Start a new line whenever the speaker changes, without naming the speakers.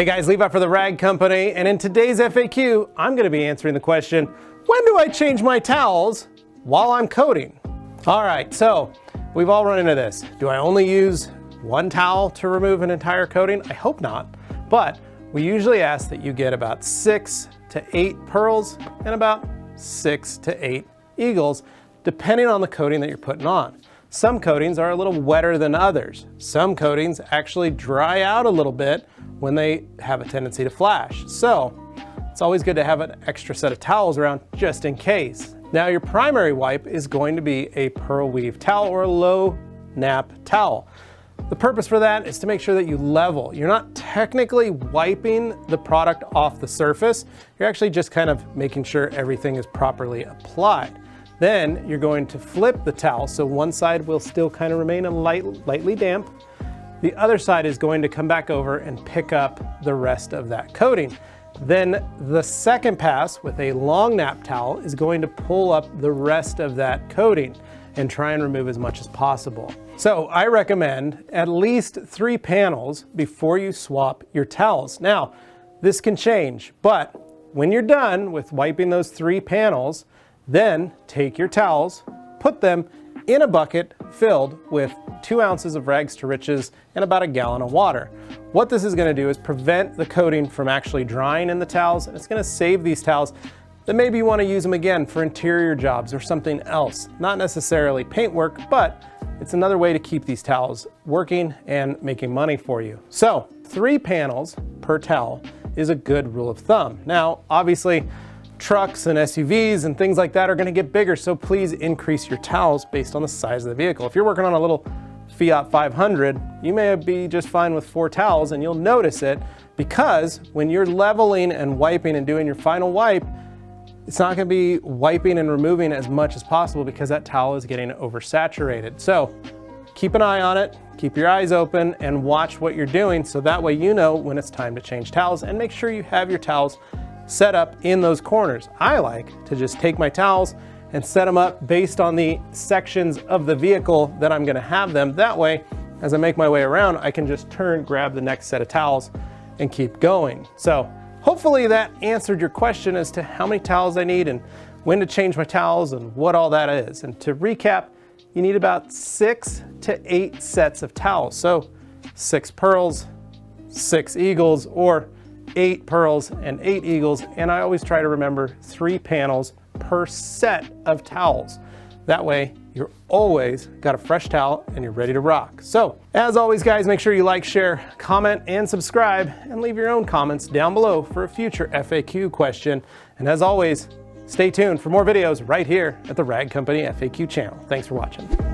Hey guys, Levi for the Rag Company, and in today's FAQ, I'm going to be answering the question, when do I change my towels while I'm coating? All right, so we've all run into this. Do I only use one towel to remove an entire coating? I hope not, but we usually ask that you get about 6 to 8 pearls and about 6 to 8 eagles, depending on the coating that you're putting on. Some coatings are a little wetter than others. Some coatings actually dry out a little bit when they have a tendency to flash. So it's always good to have an extra set of towels around just in case. Now your primary wipe is going to be a pearl weave towel or a low nap towel. The purpose for that is to make sure that you level. You're not technically wiping the product off the surface. You're actually just kind of making sure everything is properly applied. Then you're going to flip the towel so one side will still kind of remain lightly damp. The other side is going to come back over and pick up the rest of that coating. Then the second pass with a long nap towel is going to pull up the rest of that coating and try and remove as much as possible. So I recommend at least 3 panels before you swap your towels. Now, this can change, but when you're done with wiping those 3 panels, then take your towels, put them in a bucket filled with 2 ounces of rags to riches and about 1 gallon of water. What this is going to do is prevent the coating from actually drying in the towels, and it's going to save these towels that maybe you want to use them again for interior jobs or something else. Not necessarily paint work, but it's another way to keep these towels working and making money for you. So 3 panels per towel is a good rule of thumb. Now, obviously, trucks and SUVs and things like that are going to get bigger, so please increase your towels based on the size of the vehicle. If you're working on a little Fiat 500, you may be just fine with 4 towels, and you'll notice it because when you're leveling and wiping and doing your final wipe, it's not going to be wiping and removing as much as possible because that towel is getting oversaturated. So keep an eye on it, keep your eyes open, and watch what you're doing so that way you know when it's time to change towels, and make sure you have your towels set up in those corners. I like to just take my towels and set them up based on the sections of the vehicle that I'm gonna have them. That way, as I make my way around, I can just turn, grab the next set of towels, and keep going. So hopefully that answered your question as to how many towels I need and when to change my towels and what all that is. And to recap, you need about 6 to 8 sets of towels. So 6 pearls, 6 eagles, or 8 pearls and 8 eagles, and I always try to remember 3 panels per set of towels. That way, you're always got a fresh towel and you're ready to rock. So, as always guys, make sure you like, share, comment, and subscribe, and leave your own comments down below for a future FAQ question. And as always, stay tuned for more videos right here at the Rag Company FAQ channel. Thanks for watching.